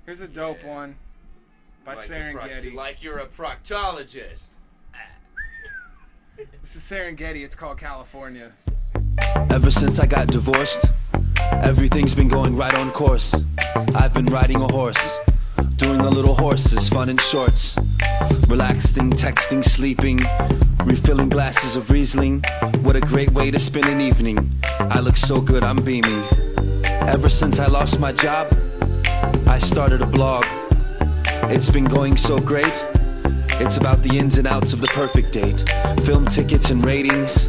Here's a dope one by Serengeti. Like you're a proctologist. This is Serengeti. It's called California. Ever since I got divorced, everything's been going right on course. I've been riding a horse, doing a little horses, fun in shorts. Relaxing, texting, sleeping, refilling glasses of Riesling. What a great way to spend an evening. I look so good, I'm beaming. Ever since I lost my job, I started a blog. It's been going so great. It's about the ins and outs of the perfect date. Film tickets and ratings,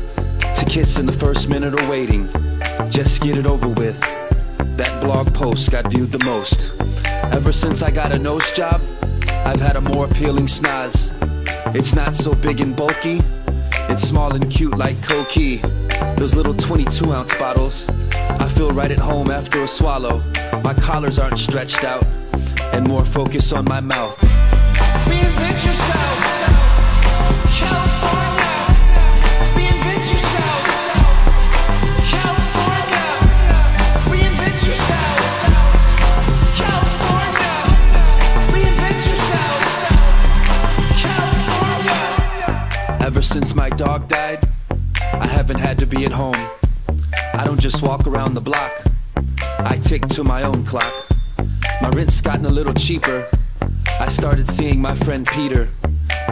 to kiss in the first minute of waiting. Just get it over with. That blog post got viewed the most. Ever since I got a nose job, I've had a more appealing snaz. It's not so big and bulky, it's small and cute like Coquille. Those little 22-ounce bottles, I feel right at home after a swallow. My collars aren't stretched out, and more focus on my mouth. Reinvent yourself, California. Reinvent yourself, California. Reinvent yourself, California. Reinvent yourself, California. Ever since my dog died, I haven't had to be at home. I don't just walk around the block, I tick to my own clock. My rent's gotten a little cheaper. I started seeing my friend Peter.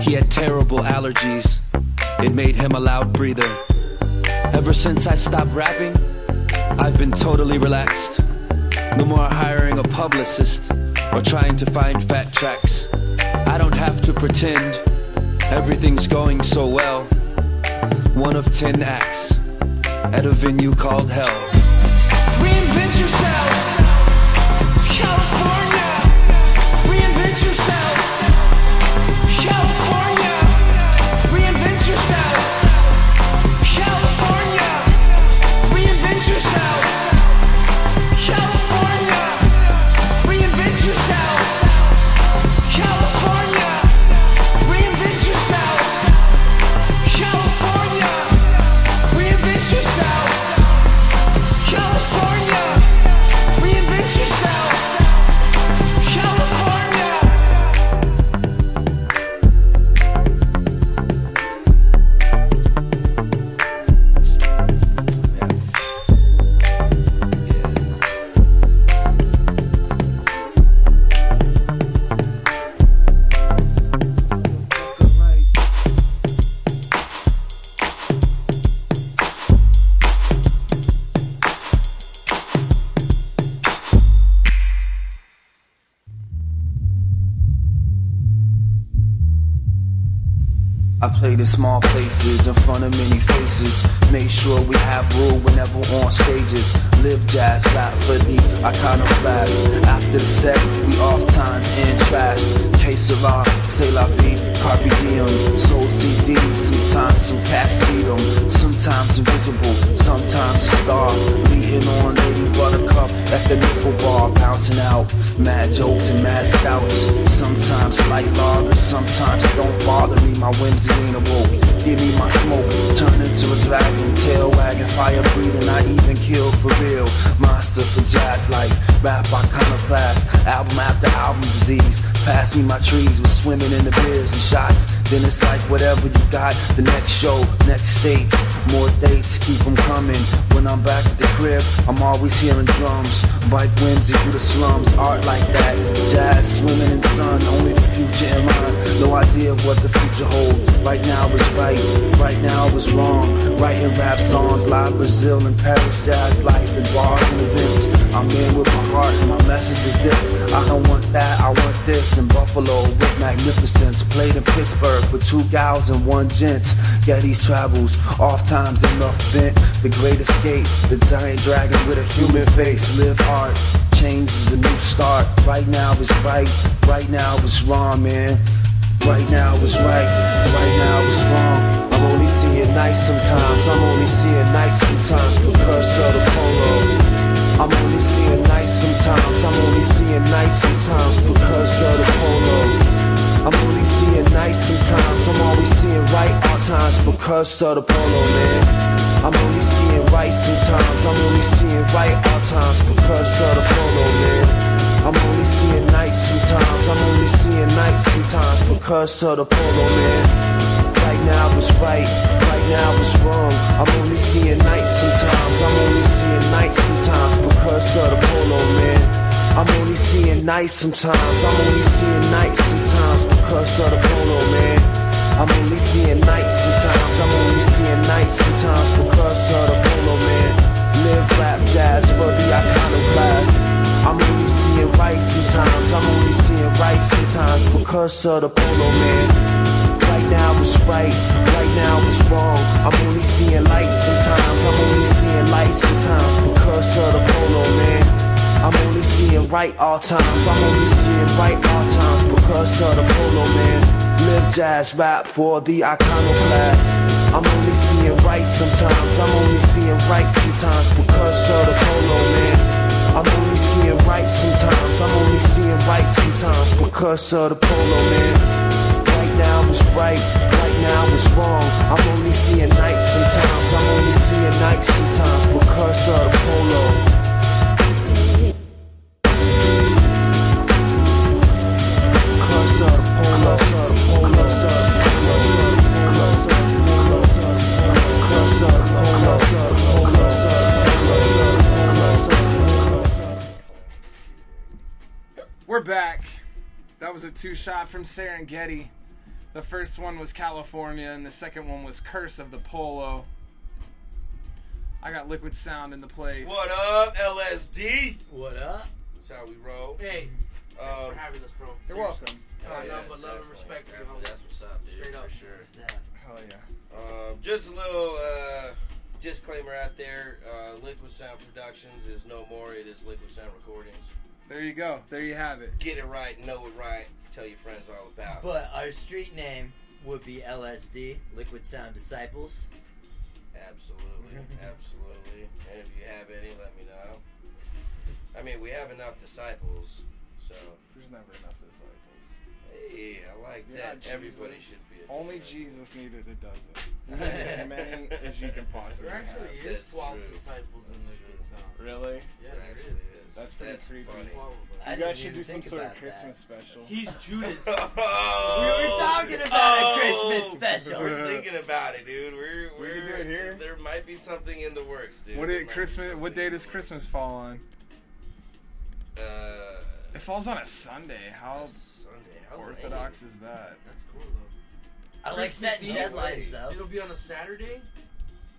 He had terrible allergies. It made him a loud breather. Ever since I stopped rapping, I've been totally relaxed. No more hiring a publicist or trying to find fat tracks. I don't have to pretend everything's going so well. One of 10 acts at a venue called Hell. Reinvent yourself, California. Reinvent yourself, California. Reinvent yourself, California. Reinvent yourself, California. Reinvent yourself, California. Reinvent yourself, California. Reinvent yourself, California. Reinvent yourself, California. I played in small places, in front of many faces. Made sure we have rule whenever on stages. Live jazz, rap for the iconoclast. After the set, we off times in trash. Que sera, c'est la vie, carpe diem. Soul CD, sometimes some cash cheat 'em. Sometimes invisible, sometimes a star. Leading on Lady Buttercup at the nickel bar. Bouncing out, mad jokes and mad stouts. Sometimes light lagers, sometimes don't bother me. My whimsy ain't awoke. Give me my smoke, turn into a dragon, tail wagging, fire breathing. I even kill for real. Monster for jazz life, rap iconoclast. Album after album disease. Pass me my trees, we're swimming in the beers and shots. Then it's like whatever you got. The next show, next states, more dates, keep them coming. When I'm back at the crib, I'm always hearing drums. Bike whimsy through the slums, art like that. Jazz swimming in the sun, only the future in mind. No idea what the future holds. Right now is right, right now is wrong. Writing rap songs, live Brazil and Paris, jazz life and bars and events. I'm in with my heart and my message is this. I don't want that, I want this. In Buffalo with magnificence, played in Pittsburgh for 2 gals and 1 gents. Getty's travels, off times enough bent. The great escape, the giant dragon with a human face. Live hard, change is the new start. Right now is right, right now is wrong, man. Right now is right, right now is wrong. I'm only seeing night sometimes, I'm only seeing night sometimes. Precursor to Polo. I'm only seeing night sometimes, I'm only seeing night sometimes. Precursor to Polo. I'm only seeing night sometimes, I'm always seeing right all times. Precursor to Polo, man. I'm only seeing right sometimes, I'm only seeing right all times. Precursor to Polo, man. I'm only seeing night because of the Polo, man. Right now it's right, right now it's wrong. I'm only seeing nights sometimes, I'm only seeing nights sometimes because of the Polo, man. I'm only seeing nights sometimes, I'm only seeing nights sometimes because of the Polo, man. I'm only seeing nights sometimes, I'm only seeing nights sometimes because of the Polo, man. Live rap jazz for the iconoclast. I'm only seeing right sometimes, I'm only seeing right sometimes because of the Polo, man. Right now it's right, right now it's wrong. I'm only seeing lights sometimes, I'm only seeing lights sometimes because of the Polo, man. I'm only seeing right all times, I'm only seeing right all times because of the Polo, man. Live jazz rap for the iconoclast. I'm only seeing right sometimes, I'm only seeing right sometimes because of the Polo, man. I'm only seeing right sometimes, I'm only seeing right sometimes because of the Polo, man. Right now it's right, right now it's wrong. I'm only seeing nights sometimes, I'm only seeing nights sometimes because of the Polo. We're back. That was a 2-shot from Serengeti. The first one was California, and the second one was Curse of the Polo. I got Liquid Sound in the place. What up, LSD? What up? That's how we roll. Hey, thanks for having us, bro. You're welcome. Yeah, But love and respect for you. That's what's up, dude. Straight up. For sure. What's that? Hell yeah. Just a little disclaimer out there. Liquid Sound Productions is no more. It is Liquid Sound Recordings. There you go. There you have it. Get it right, know it right, tell your friends all about it. But our street name would be LSD, Liquid Sound Disciples. Absolutely, absolutely. And if you have any, let me know. I mean, we have enough disciples, so. There's never enough disciples. Hey, I like You're that. not Jesus. Everybody should be a Only disciple. Jesus needed a dozen. As many as you can possibly There actually have. is That's 12 true. disciples in Liquid Sound. Really? Yeah, There there actually is. is. That's pretty creepy. funny. 12 of them. I You didn't guys should even do some think sort of about Christmas that. special. He's Judas. Oh, We were talking about a Christmas special. We're thinking about it, dude. We can do it here. There might be something in the works, dude. What There did might be Christmas? something What day in does the Christmas fall on? works. It falls on a Sunday. How Sunday. How orthodox lame. is that? That's cool, though. I like Christmas setting Eve, deadlines, though. It'll be on a Saturday?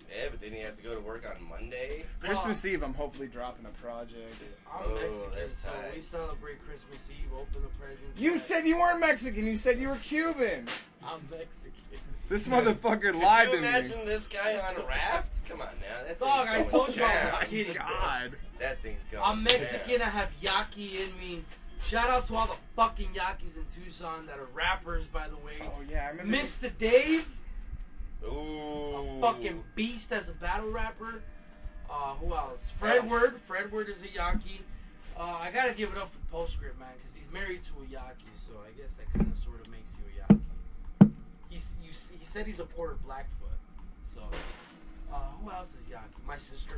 Yeah, but then you have to go to work on Monday. Christmas Eve, I'm hopefully dropping a project. I'm Oh, Mexican, that's so tight. we celebrate Christmas Eve, open the presents. You said you weren't Mexican. You said you were Cuban. I'm Mexican. This motherfucker Could lied you to me. imagine this guy on a raft? Come on now. That Dog, thing's I going told you I down. was My kidding, bro. God. That thing's going I'm Mexican, down. I have yaqui in me. Shout out to all the fucking yaquis in Tucson that are rappers, by the way. Oh yeah, I remember. Mr. Dave, Ooh. a fucking beast as a battle rapper. Who else? Fredward. Fredward is a yaqui. I gotta give it up for Postscript, man, because he's married to a yaqui, so I guess that kind of sort of makes you a yaqui. He said he's a Porter Blackfoot. So, who else is yaqui? My sister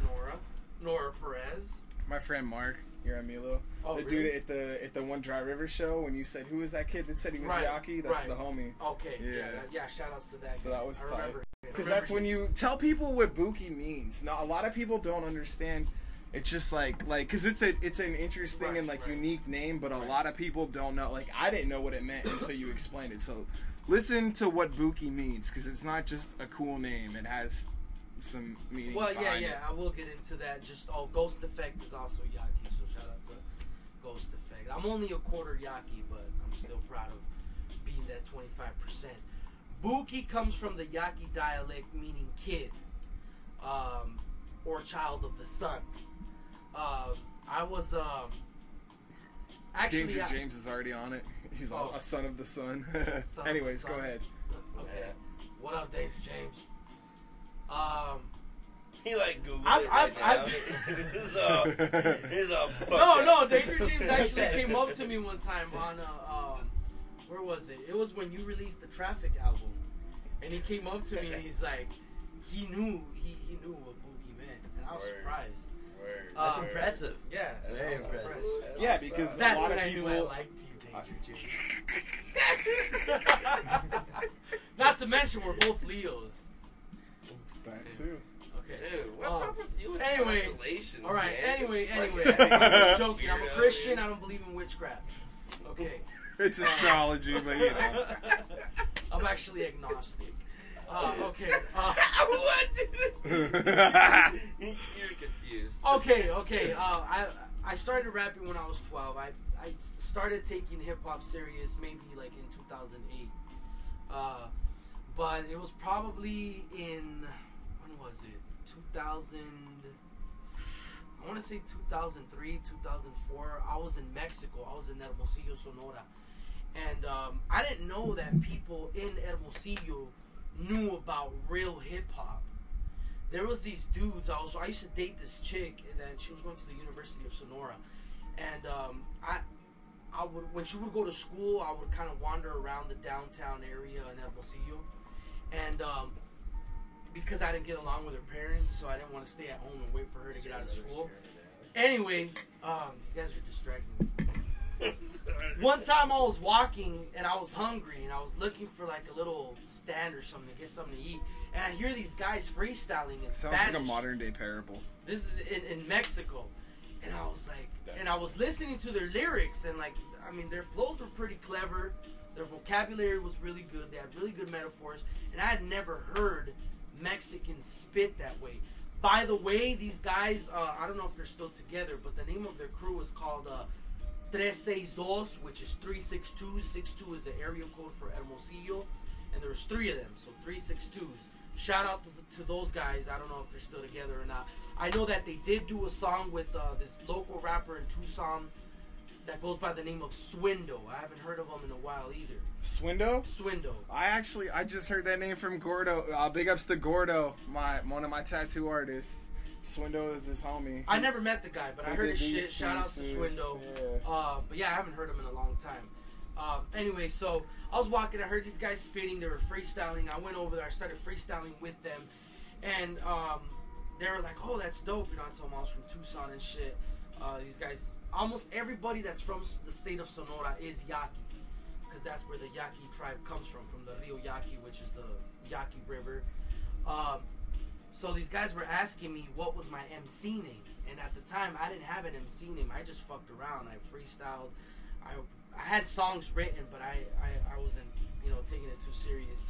Nora Perez. My friend Mark here at Milo. Oh, The really? dude at the one Dry River show when you said who was that kid that said he was Right, Yaki? That's right. the homie. Okay, Yeah. yeah, shout outs to that So guy. that was I tight. remember. Because that's when you tell people what Bukee means. Now a lot of people don't understand. It's just like because it's an interesting and Right. unique name, but a lot of people don't know. Like I didn't know what it meant until you explained it. So listen to what Bukee means because it's not just a cool name. It has some meaning. Well, behind it. I will get into that. Just Ghost Effect is also yaqui, so shout out to Ghost Effect. I'm only a quarter yaqui, but I'm still proud of being that 25%. Bukee comes from the yaqui dialect meaning kid, or child of the sun. I was actually James is already on it. He's Oh. a son of the sun. Son of Anyways, the go sun. ahead. Okay. What up, Dave James? He like Googled I've- it right now. He's a No, Danger James actually came up to me one time on where was it? It was when you released the Traffic album, and he came up to me and he's like, he knew what Bukee meant, and I was Word. surprised. Word. That's Uh, impressive. Yeah, Very I was impressive. impressed. Yeah, because That's a lot when of I knew people. I liked you, changer, Jay. Not to mention we're both Leos. That too. Okay. Dude, what's up with you and anyway, constellations, all right. man? Anyway. Like, I'm just joking. I'm a weirdo, Christian. dude. I don't believe in witchcraft. Okay. It's astrology, but you know. I'm actually agnostic. Okay. What? You're confused. Okay. I started rapping when I was 12. I started taking hip hop serious maybe like in 2008. But it was probably in, when was it? 2000. I want to say 2003, 2004. I was in Mexico. I was in Hermosillo, Sonora. And I didn't know that people in Hermosillo knew about real hip-hop. There was these dudes. I used to date this chick, and then she was going to the University of Sonora. And I would, when she would go to school, I would kind of wander around the downtown area in Hermosillo. And because I didn't get along with her parents, so I didn't want to stay at home and wait for her to get out of school. Anyway, you guys are distracting me. One time I was walking and I was hungry and I was looking for like a little stand or something to get something to eat, and I hear these guys freestyling in Sounds Spanish. like a modern day parable. This is in Mexico, and I was like, and I was listening to their lyrics, and like, I mean, their flows were pretty clever. Their vocabulary was really good. They had really good metaphors, and I had never heard Mexicans spit that way. By the way, these guys, I don't know if they're still together, but the name of their crew is called 362, which is 362. 62 is the area code for Hermosillo, and there's three of them, so 362s. Shout out to those guys. I don't know if they're still together or not. I know that they did do a song with this local rapper in Tucson that goes by the name of Swindo. I haven't heard of him in a while either. Swindo? Swindo. I just heard that name from Gordo. Big ups to Gordo, one of my tattoo artists. Swindo is his homie. I never met the guy, but I heard his shit. Shout out to Swindo. Yeah. But yeah, I haven't heard him in a long time. Anyway, so I was walking. I heard these guys spitting. They were freestyling. I went over there. I started freestyling with them, and they were like, "Oh, that's dope." You know, I told them I was from Tucson and shit. These guys, almost everybody that's from the state of Sonora is Yaqui, because that's where the Yaqui tribe comes from the Rio Yaqui, which is the Yaqui River. So these guys were asking me what was my MC name, and at the time I didn't have an MC name. I just fucked around. I freestyled. I had songs written, but I wasn't, you know, taking it too serious.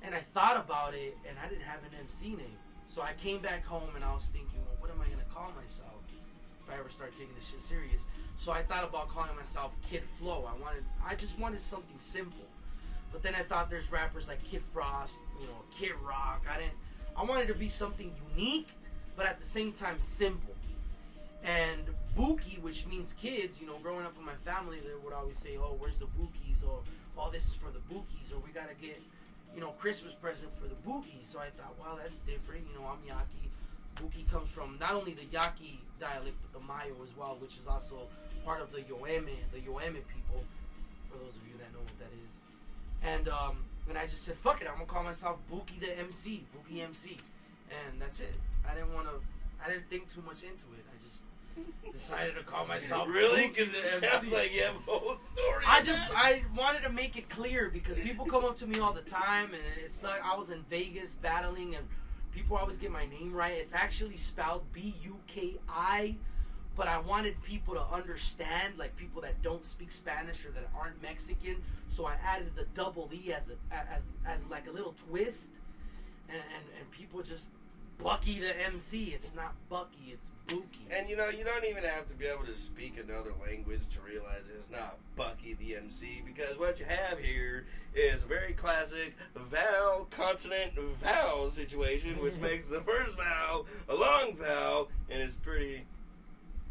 And I thought about it, and I didn't have an MC name. So I came back home and I was thinking, well, what am I gonna call myself if I ever start taking this shit serious? So I thought about calling myself Kid Flow. I just wanted something simple. But then I thought there's rappers like Kid Frost, you know, Kid Rock. I wanted to be something unique, but at the same time simple. And Bukee, which means kids, you know, growing up in my family, they would always say, "Oh, where's the Bukees?" Or, "Oh, this is for the Bukees," or "We gotta get, you know, Christmas present for the Bukees." So I thought, well, that's different. You know, I'm Yaqui. Bukee comes from not only the Yaqui dialect, but the Mayo as well, which is also part of the Yoeme people, for those of you that know what that is. And I just said, fuck it, I'm gonna call myself Bukee the MC, Bukee MC, and that's it. I didn't think too much into it. I just decided to call myself Really? Bukee Because the it MC. sounds like you have a whole story. I wanted to make it clear because people come up to me all the time, and it's like I was in Vegas battling, and people always get my name right. It's actually spelled Buki, but I wanted people to understand, like people that don't speak Spanish or that aren't Mexican. So I added the double E as like a little twist, and people just Bucky the MC. It's not Bucky, it's Bukee. And you know, you don't even have to be able to speak another language to realize it's not Bucky the MC, because what you have here is a very classic vowel, consonant, vowel situation, which makes the first vowel a long vowel, and it's pretty...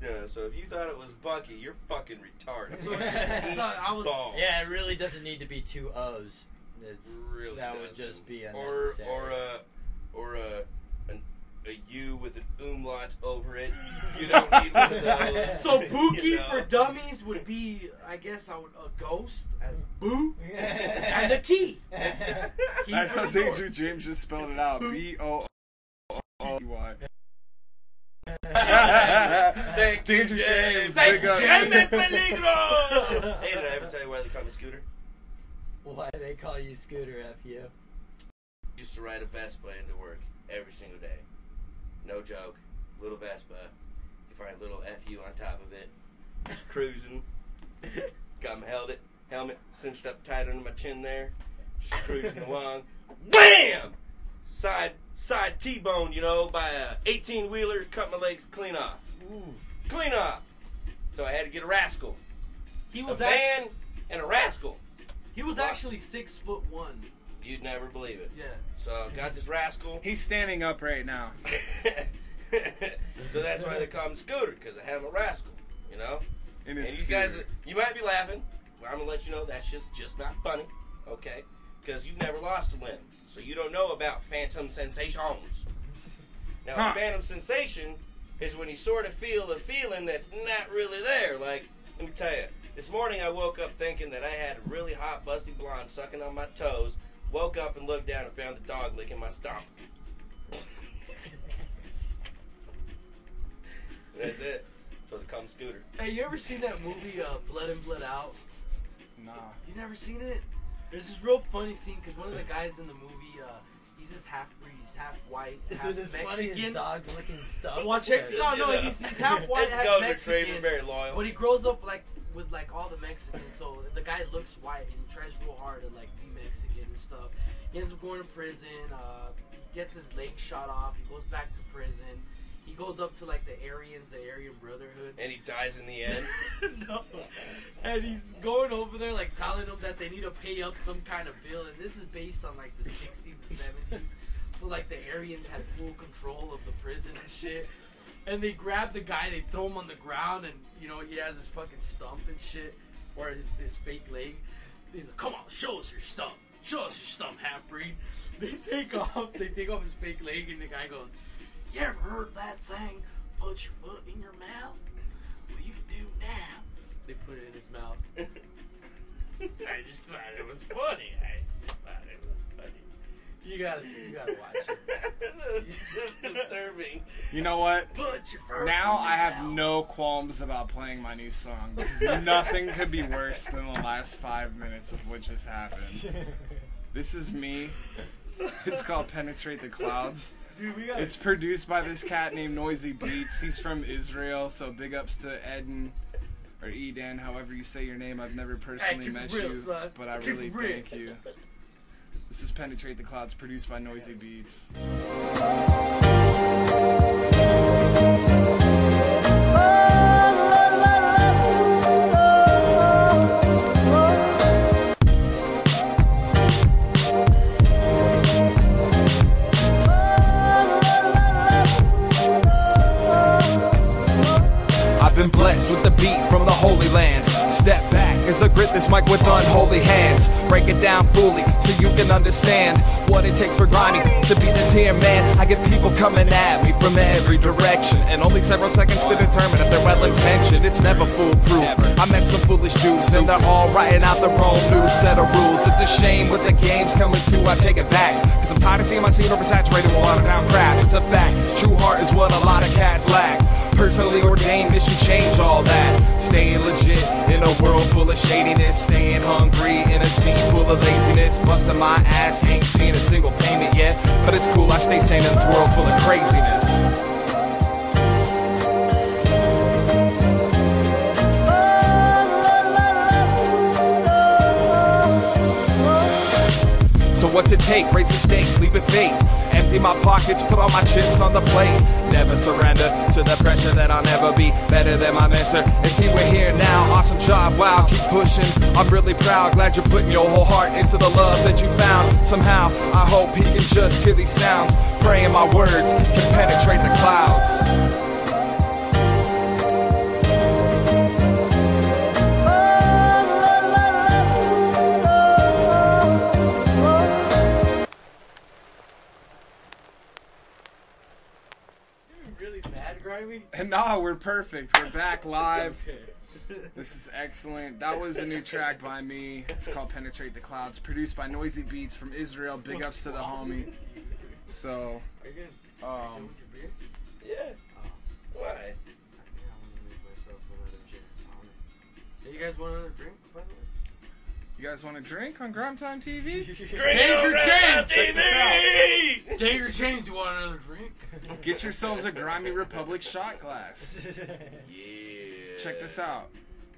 You know, so if you thought it was Bucky, you're fucking retarded. So I was... Balls. Yeah, it really doesn't need to be two O's. Really that would doesn't. just be unnecessary. Or a U with an umlaut over it. You don't need one of those. So Bukee You know? for dummies would be, I guess, a ghost as Boo and a key. Key That's for how the door. Danger James just spelled it out. B-O-O-Y. Thank you, Danger James. Big up. Peligro! Hey, did I ever tell you why they call me Scooter? Why they call you Scooter, Ephewe? Used to ride a Vespa into work every single day. No joke. Little Vespa. You find a little FU on top of it. Just cruising. Got my helmet cinched up tight under my chin there. Just cruising along. Wham! Side T-bone, you know, by a 18-wheeler. Cut my legs clean off. Ooh. Clean off. So I had to get a rascal. He was a van and a rascal. He was actually 6'1". You'd never believe it. Yeah. So got this rascal. He's standing up right now. So that's why they call him Scooter, because I have a rascal, you know? In And his you guys, you might be laughing. Well, I'm going to let you know that's just not funny, okay? Because you've never lost a limb, so you don't know about phantom sensations. Now, a phantom sensation is when you sort of feel a feeling that's not really there. Like, let me tell you, this morning I woke up thinking that I had a really hot, busty blonde sucking on my toes. Woke up and looked down and found the dog licking my stomach. That's it. So they call him Scooter. Hey, you ever seen that movie Blood In, Blood Out? Nah. You never seen it? There's this real funny scene because one of the guys in the movie, he's this half-breed, he's half white, Is half it as funny Mexican. as dogs licking stumps? Well, check this out. No, he's half white, This half goes with Mexican. Craven, very loyal. But he grows up with all the Mexicans, so the guy looks white and he tries real hard to be Mexican and stuff. He ends up going to prison. He gets his leg shot off. He goes back to prison. He goes up to the Aryans, the Aryan Brotherhood. And he dies in the end. No. And he's going over there telling them that they need to pay up some kind of bill, and this is based on the 60s and 70s. So the Aryans had full control of the prison and shit. And they grab the guy, they throw him on the ground, and he has his fucking stump and shit, or his fake leg. He's like, "Come on, show us your stump. Show us your stump, half-breed." They take off his fake leg, and the guy goes, "You ever heard that saying, put your foot in your mouth? Well, you can do now." They put it in his mouth. I just thought it was funny. You gotta watch it. It's just disturbing. You know what? Put your foot Now in your I have mouth. no qualms about playing my new song because nothing could be worse than the last 5 minutes of what just happened. This is me. It's called Penetrate the Clouds. Dude, we got It's produced by this cat named NoizyBeatz. He's from Israel, so big ups to Eden or Eden, however you say your name. I've never personally keep met it real, you, son. but I Keep really it real. thank you. This is Penetrate the Clouds, produced by NoizyBeatz. I've been blessed with the beat from the Holy Land. Step back as I grip this mic with unholy hands. Break it down fully so you can understand what it takes for grimy to be this here man. I get people coming at me from every direction, and only several seconds to determine if they're well intentioned. It's never foolproof. I met some foolish dudes and they're all writing out their own new set of rules. It's a shame with the games coming to, I take it back, cause I'm tired of seeing my scene oversaturated with watered down crap. It's a fact, true heart is what a lot of cats lack. Personally ordained mission change all that. Staying legit in a world full of shadiness. Staying hungry in a scene full of laziness. Busting my ass, ain't seen a single payment yet, but it's cool, I stay sane in this world full of craziness. So what's it take? Raise the stakes, leap of faith. Empty my pockets, put all my chips on the plate. Never surrender to the pressure that I'll never be better than my mentor. If he were here now, awesome job, wow, keep pushing. I'm really proud, glad you're putting your whole heart into the love that you found. Somehow, I hope he can just hear these sounds. Praying my words can penetrate the clouds. And no, we're perfect. We're back live. This is excellent. That was a new track by me. It's called Penetrate the Clouds, produced by NoizyBeatz from Israel. Big ups to the homie. So, Yeah. Hey, you guys want another drink, by the way? You guys want a drink on GrimeTime TV? Danger James! Check this out. Danger James, you want another drink? Get yourselves a Grimy Republic shot glass. Yeah. Check this out.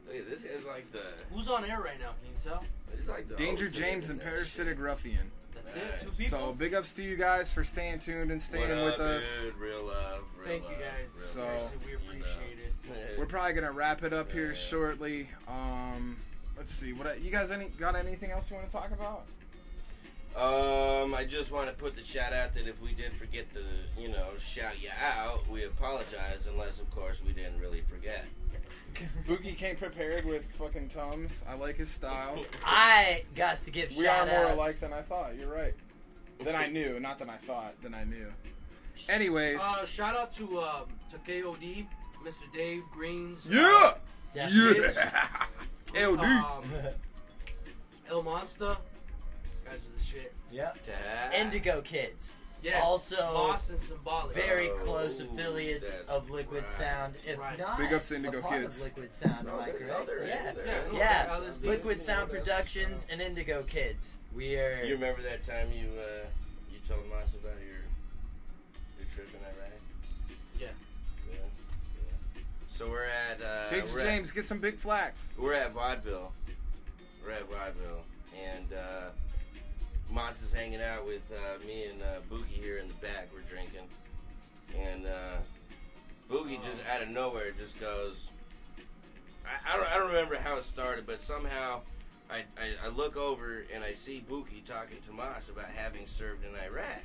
Look at this guy's like the. Who's on air right now? Can you tell? He's like the Danger ultimate James and in that Parasitic shit. Ruffian. That's Nice. it. 2 people. So big ups to you guys for staying tuned and staying What up, with us. Dude? Real love. Real Thank you love, guys. real So- love, Seriously, we you appreciate it. We're probably gonna wrap it up here shortly. Let's see. What you guys got anything else you want to talk about? I just want to put the shout out that if we did forget to, shout you out, we apologize, unless, of course, we didn't really forget. Bukee came prepared with fucking Tums. I like his style. I got to give We are shout more outs. alike than I thought. You're right. Than I knew, not than I thought. Than I knew. Anyways, Shout out to KOD, Mr. Dave Greens. yeah, Definitely. yeah. KOD. El Monster. Guys are the shit. Yep. Ta- Indigo Kids. Yes. Also, Boss and Symbolic. Very Oh, close affiliates that's of Liquid right. Sound, if Right. not Big ups to Indigo a part Kids. of Liquid Sound, No, am I they're- correct? they're in Yeah. there. Yeah, no, Yeah, they're- they're- Liquid Sound that's- Productions and Indigo Kids. We are. You remember that time you told us about your trip in Iraq? Yeah. Yeah. So we're at Danger we're James, get some big flats. We're at Vaudeville. And Moss is hanging out with me and Bukee here in the back. We're drinking, and Bukee just out of nowhere just goes. I don't remember how it started, but somehow I look over and I see Bukee talking to Moss about having served in Iraq,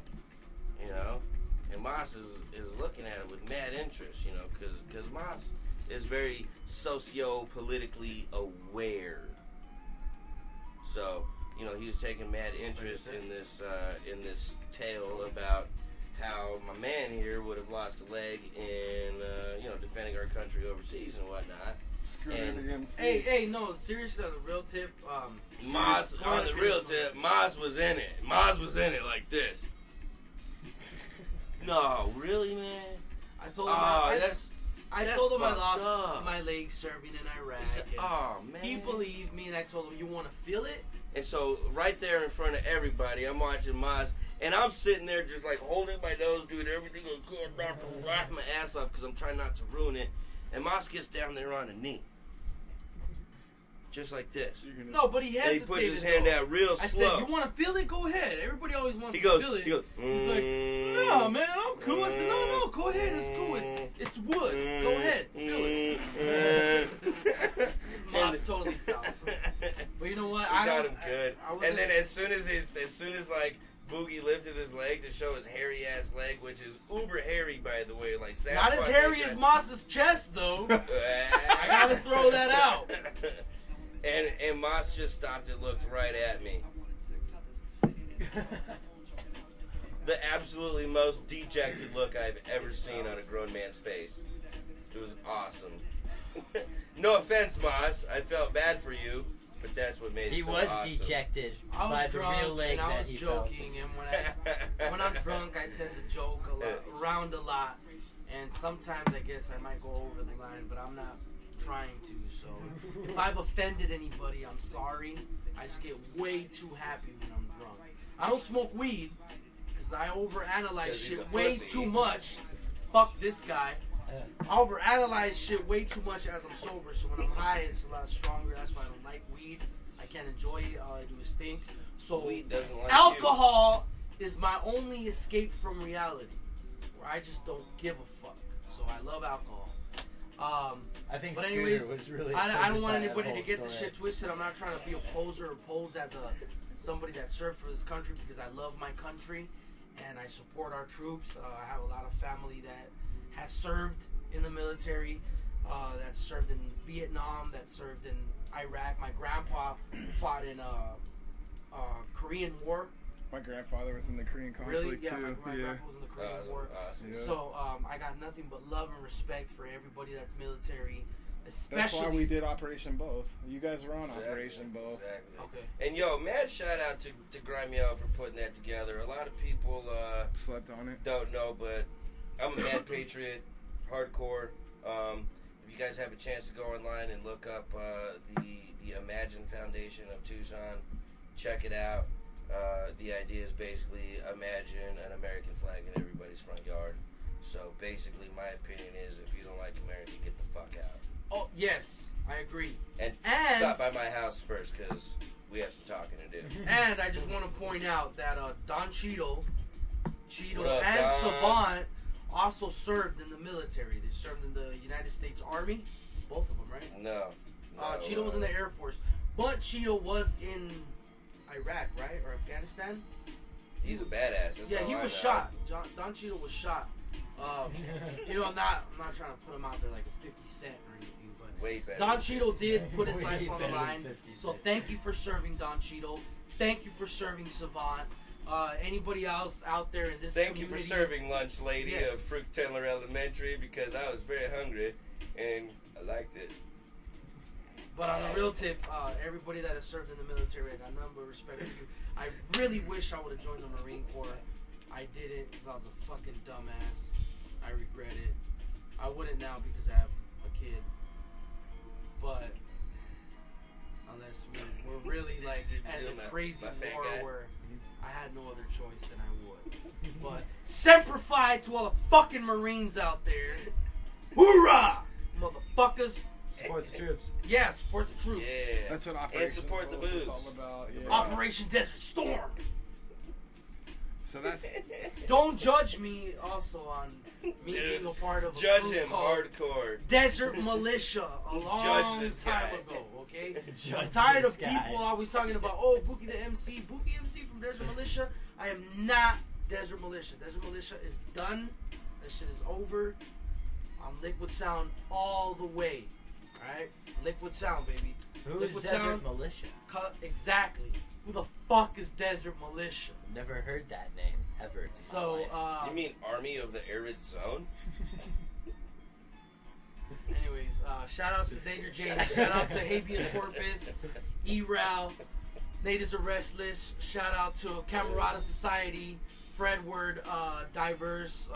and Moss is looking at it with mad interest, because Moss is very socio-politically aware. So, he was taking mad interest in this tale about how my man here would have lost a leg in, defending our country overseas and whatnot. And- Hey, no, seriously, on the real tip, Moss, on the real tip, Moss was in it. Moss was in it like this. No, really, man? I told him I that's told him I fucked lost up. my leg serving in Iraq. He said, and oh, man. he believed me, and I told him, you want to feel it? And so, right there in front of everybody, I'm watching Moss, and I'm sitting there just like holding my nose, doing everything I can not to laugh my ass off because I'm trying not to ruin it. And Moss gets down there on a knee. Just like this. No, but he And he hesitated. puts his hand though. out real I slow. said, you want to feel it? Go ahead. Everybody always wants He to goes, feel it. he goes, He's like, no, man, I'm cool. I said, no, go ahead. It's cool. It's wood. Go ahead. Feel it. Moss totally fell. But you know what? I got him good. I And wasn't- then as soon as like Bukee lifted his leg to show his hairy ass leg, which is uber hairy by the way, like Sasquatch. Not as hairy as Moss's chest, though. I gotta throw that out. And Moss just stopped and looked right at me. The absolutely most dejected look I've ever seen on a grown man's face. It was awesome. No offense, Moss. I felt bad for you, but that's what made it He so was awesome. dejected I was by the drunk real leg and I that was he felt. joking, and when I'm drunk, I tend to joke around a lot, and sometimes I guess I might go over the line, but I'm not trying to. So if I've offended anybody, I'm sorry. I just get way too happy when I'm drunk. I don't smoke weed because I overanalyze 'Cause he's shit a way pussy. too much. Fuck this guy. I overanalyze shit way too much as I'm sober, so when I'm high, it's a lot stronger. That's why I don't like weed. I can't enjoy it. All I do is think. So Weed doesn't like alcohol is my only escape from reality, where I just don't give a fuck. So I love alcohol. I think But Scooter anyways, was really I don't offended want by that anybody whole to get the story. shit twisted. I'm not trying to be a poser or pose as somebody that served for this country, because I love my country and I support our troops. I have a lot of family that has served in the military, that served in Vietnam, that served in Iraq. My grandpa fought in Korean War. My grandfather was in the Korean conflict Really? Yeah, too. my grandpa was in the Korean Awesome, War. awesome. Yeah. So I got nothing but love and respect for everybody that's military, especially. That's why we did Operation Both. You guys were on Exactly, Operation Both. Exactly. Okay. And yo, mad shout out to Grimy for putting that together. A lot of people Slept on it. don't know, but I'm a mad patriot, hardcore. If you you guys have a chance to go online and look up the Imagine Foundation of Tucson, check it out. The idea is basically imagine an American flag in everybody's front yard. So basically, my opinion is if you don't like America, get the fuck out. Oh, yes, I agree. And stop by my house first, because we have some talking to do. And I just want to point out that Don Cheadle What up, and Don? Savant also served in the military. They served in the United States Army. Both of them, right? No. Cheadle was in the Air Force. But Cheadle was in Iraq, right? Or Afghanistan? He's a badass. That's Yeah, all he I was know. shot. Don Cheadle was shot. You know, I'm not trying to put him out there like a 50 Cent or anything, but Way better Don than Cheadle 50 did Cent. put his Way life on the better than line. 50 So Cent. thank you for serving Don Cheadle. Thank you for serving Savant. Anybody else out there in this Thank you community? for serving lunch, lady Yes. of Fruchtendler Elementary, because I was very hungry and I liked it. But on a real tip, everybody that has served in the military, I got nothing but respect for you. I really wish I would have joined the Marine Corps. I didn't because I was a fucking dumbass. I regret it. I wouldn't now because I have a kid. But unless we're really like at Doing the that, crazy my fat war guy. where I had no other choice than I would. But Semper Fi to all the fucking Marines out there. Hoorah! Motherfuckers. Support the troops. Yeah, support the troops. Yeah. That's what Operation And support the Polo was boobs. all about. Yeah. Operation Desert Storm. So that's Don't judge me also on me Dude, being a part of a Judge group him called hardcore. Desert Militia a long Judge this time guy. ago, okay? Judge I'm tired this of guy. people always talking about, oh, Bukee the MC. Bukee MC from Desert Militia. I am not Desert Militia. Desert Militia is done. That shit is over. I'm Liquid Sound all the way. Alright? Liquid Sound, baby. Who is Liquid Desert Sound. Militia? Exactly. Who the fuck is Desert Militia? Never heard that name ever. in my So, life. You mean Army of the Arid Zone? anyways, shout outs to Danger James. Shout out to Habeas Corpus, E-Ral, Natives Are Restless. Shout out to Camarada Society, Fred Word, Diverse,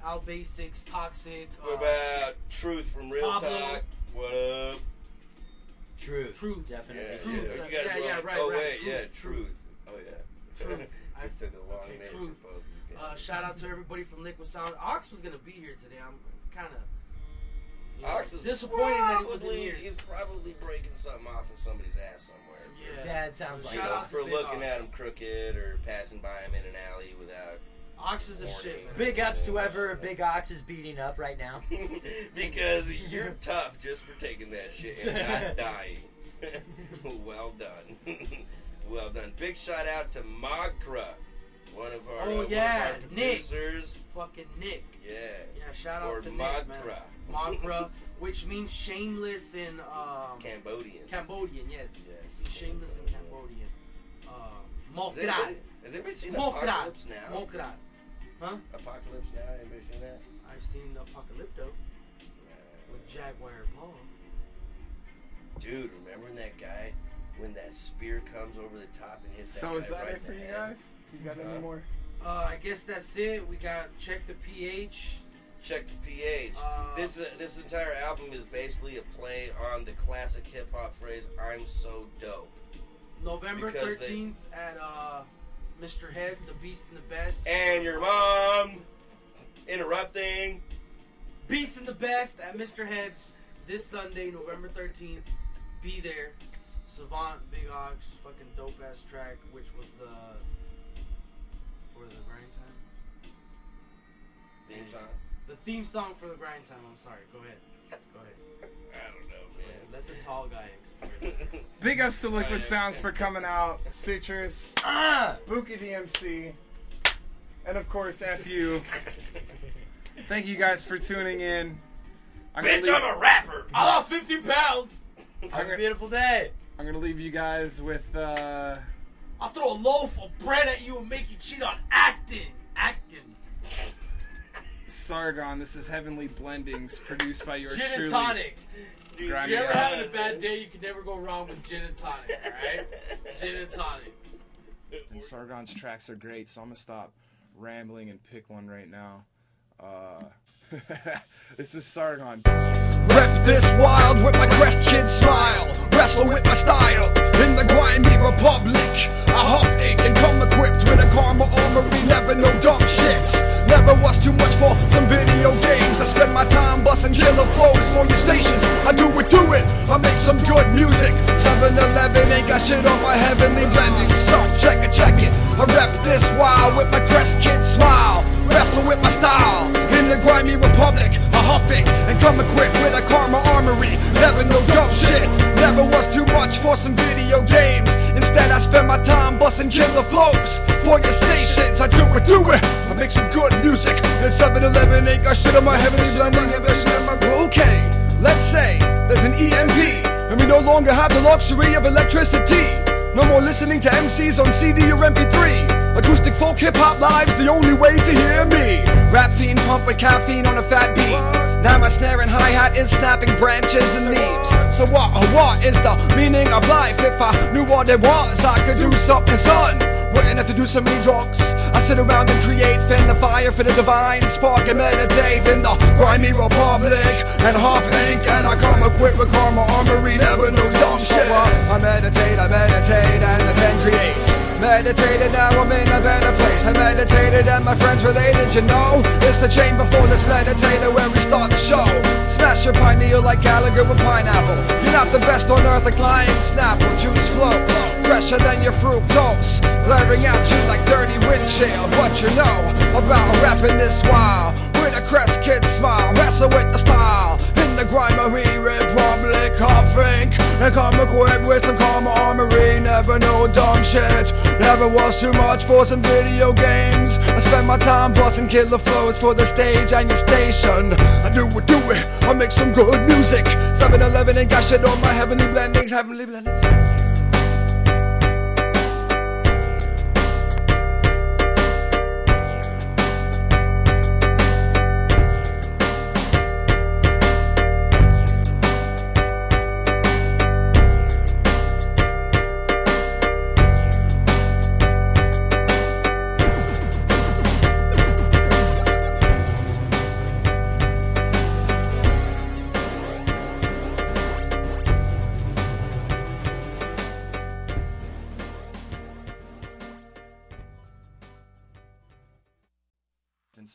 Al Basics, Toxic. What about Truth from Real Pablo. Talk? What up? Truth. Truth. Definitely. Yeah, Truth. yeah. You guys Yeah, were yeah, like, right, oh right. wait, Truth, yeah, Truth. Truth. Oh yeah. Truth. It took a long Okay, name Truth. for both of you guys. Shout out to everybody from Liquid Sound. Ox was gonna be here today. I'm kind of Ox is disappointed that he wasn't probably- here. He's probably breaking something off in somebody's ass somewhere. Yeah. Dad sounds like You Shout know, out to for Big looking Ox. at him crooked or passing by him in an alley without. Ox is a shit, man. Big ups to whoever Big Ox is beating up right now. Because you're tough just for taking that shit and not dying. Well done. Well done. Big shout out to Magkra, one of our, Oh, yeah, one of our Nick. producers. Fucking Nick. Yeah. Yeah, shout out Or to Nick, man. Magkra. Magkra, which means shameless in Cambodian. Cambodian, yes. Yes. Means shameless in Cambodian. Has Mokrat. anybody seen Mokrat. Apocalypse Now? Mokrat. Huh? Apocalypse Now? Anybody seen that? I've seen Apocalypto with Jaguar Paul. Dude, remember when that guy, when that spear comes over the top and hits that so. guy Is that right it for in the you head? guys? You got any more? I guess that's it. We got Check the PH. Check the PH. This entire album is basically a play on the classic hip hop phrase "I'm so dope." November Because 13th at Mr. Heads, the Beast and the Best. And your mom interrupting. Beast and the Best at Mr. Heads this Sunday, November 13th. Be there. Savant, Big Ox, fucking dope ass track, which was for the grind time. Theme song. The theme song for the grind time. I'm sorry. Go ahead. Go ahead. I don't know, Yeah, let the tall guy explain. Big ups to Liquid Sounds for coming out. Citrus, Bukee the MC, and of course Ephewe. Thank you guys for tuning in. Bitch, I'm a rapper. I lost 15 pounds. Have a beautiful day. I'm gonna leave you guys with I'll throw a loaf of bread at you and make you cheat on Atkins. Sargon. This is Heavenly Blendings, produced by yours Gin and truly. tonic. Grimy If you're ever Al. having a bad day, you can never go wrong with gin and tonic, alright? Gin and tonic. And Sargon's tracks are great, so I'm gonna stop rambling and pick one right now. This is Sargon. Rep this wild with my crest kid smile. Wrestle with my style in the grimy republic. I huff ink and come equipped with a karma armory. Never no dumb shits. Never was too much for some video games. I spend my time busting killer flows for your stations. I do it. I make some good music. 7-Eleven ain't got shit on my heavenly blending. So check it. I rep this wild with my crest kid smile. Wrestle with my style in the grimy republic. I huff ink and come equipped with a karma armory. Never no dumb shit. Never was too much for some video games. Instead I spend my time busting killer flows for your stations. I do it. I make some good music. And 7-Eleven ain't got shit on my heavenly blending. Okay, let's say there's an EMP and we no longer have the luxury of electricity. No more listening to MCs on CD or MP3. Acoustic folk hip-hop live's the only way to hear me. Rap fiend pump with caffeine on a fat beat. Now my snare and hi-hat is snapping branches and leaves. So what is the meaning of life? If I knew what it was, I could do something, son. Wouldn't have to do so many drugs. I sit around and create, fan the fire for the divine spark and meditate in the grimy republic. And half ink and I come equipped with karma armory. Never no dumb shit. I meditate and the pen creates. Meditated, now I'm in a better place. I meditated and my friends related, you know. It's the chamber for this meditator where we start the show. Smash your pineal like Gallagher with pineapple. You're not the best on earth like lion snapple. Juice flows, fresher than your fructose, glaring at you like dirty windshield. What you know about rapping this wild with a crest kid smile. Wrestle with the style in the grimy republic. I think and come equipped with some karma armory. Never no dumb shit. Never was too much for some video games. I spend my time busting killer flows for the stage and your station. I do it. I make some good music. 7-Eleven ain't got shit on my heavenly blendings.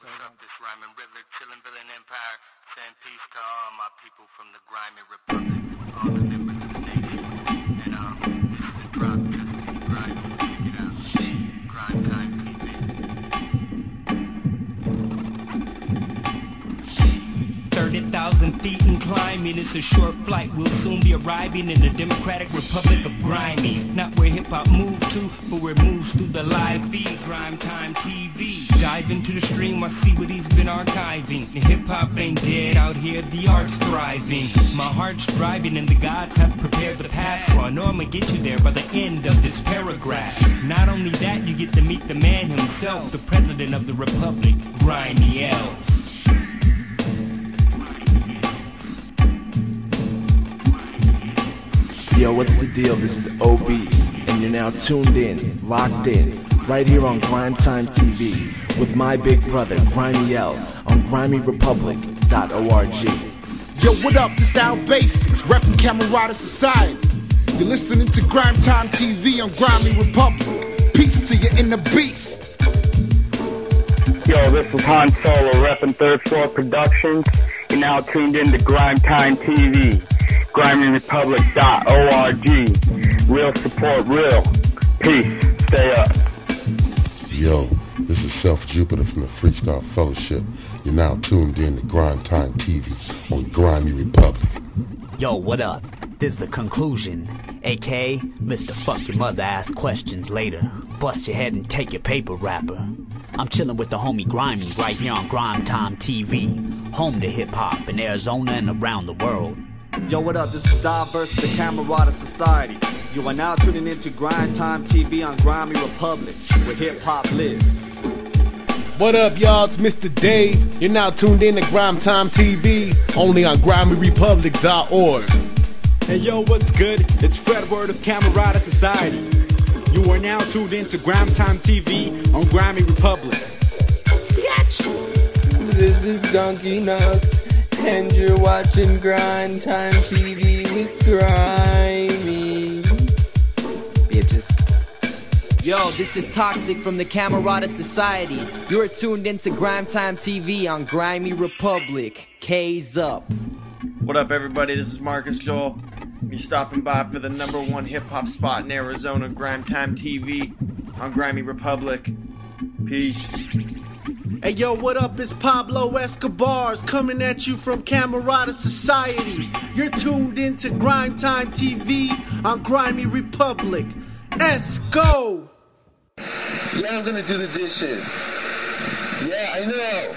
What's up, this rhyming Riddler, chillin' villain empire. Send peace to all my people from the grimy republic, all the members of the nation. And this is the drop, just in grimy. Check it out. GrimeTime TV. 30,000 feet and climbing, it's a short flight. We'll soon be arriving in the Democratic Republic of Grimy. Not where hip-hop moves to, but where it moves through the live feed. GrimeTime TV. Dive into the stream, I see what he's been archiving. The hip-hop ain't dead out here, the art's thriving. My heart's driving and the gods have prepared the path. So I know I'ma get you there by the end of this paragraph. Not only that, you get to meet the man himself, the president of the republic, Grimy L. Yo, what's the deal? This is Obese, and you're now tuned in, locked in, right here on GrimeTime TV with my big brother, Grimy L, on grimeyrepublic.org. Yo, what up? This Al Basics, reppin' Camarada Society. You're listening to GrimeTime TV on Grimy Republic. Peace to you in the beast. Yo, this is Han Solo, reppin' Third Floor Productions. You're now tuned in to GrimeTime TV. grimeyrepublic.org. Real support, real. Peace. Stay up. Yo, this is Self Jupiter from the Freestyle Fellowship. You're now tuned in to GrimeTime TV on Grimy Republic. Yo, what up? This is The Conclusion, aka Mr. Fuck Your Mother Ask Questions Later. Bust your head and take your paper, rapper. I'm chillin' with the homie Grimy right here on GrimeTime TV, home to hip-hop in Arizona and around the world. Yo, what up? This is Diverse, the Camarada Society. You are now tuning into GrimeTime TV on Grimy Republic, where hip-hop lives. What up, y'all? It's Mr. Dave. You're now tuned in to GrimeTime TV, only on grimeyrepublic.org. Hey, yo, what's good? It's Fred Word of Camarada Society. You are now tuned in to GrimeTime TV on Grimy Republic. Bitch! this is Gunky Nuts, and you're watching GrimeTime TV with Grimey. Bitches. Yo, this is Toxic from the Camarada Society. You're tuned into GrimeTime TV on Grimy Republic. K's up. What up, everybody? This is Marcus Joel. You're stopping by for the #1 hip-hop spot in Arizona, GrimeTime TV on Grimy Republic. Peace. Hey yo, what up? It's Pablo Escobar's coming at you from Camarada Society. You're tuned into GrimeTime TV on Grimy Republic. Let's go! Yeah, I'm gonna do the dishes. Yeah, I know.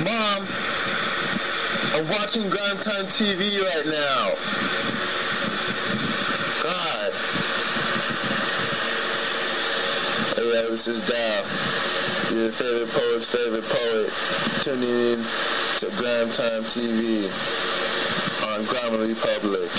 Mom, I'm watching GrimeTime TV right now. God. Hey, yo, this is Dow, your favorite poet's favorite poet, tuning in to GrimeTime TV on Grimy Republic.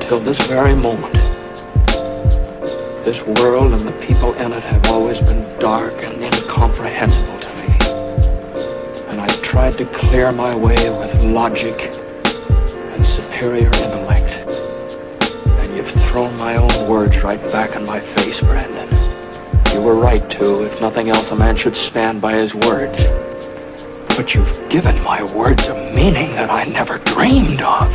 Till this very moment, this world and the people in it have always been dark and incomprehensible to me. And I tried to clear my way with logic and superior intellect. And you've thrown my own words right back in my face, Brandon. You were right to. If nothing else, a man should stand by his words. But you've given my words a meaning that I never dreamed of.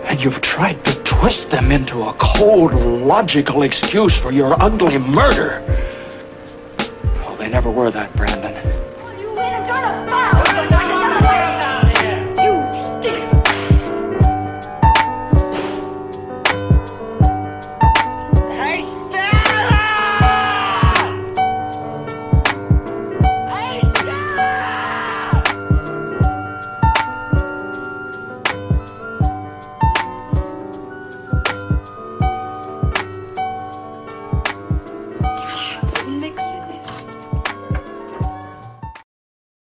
And you've tried to twist them into a cold, logical excuse for your ugly murder. Well, they never were that, Brandon.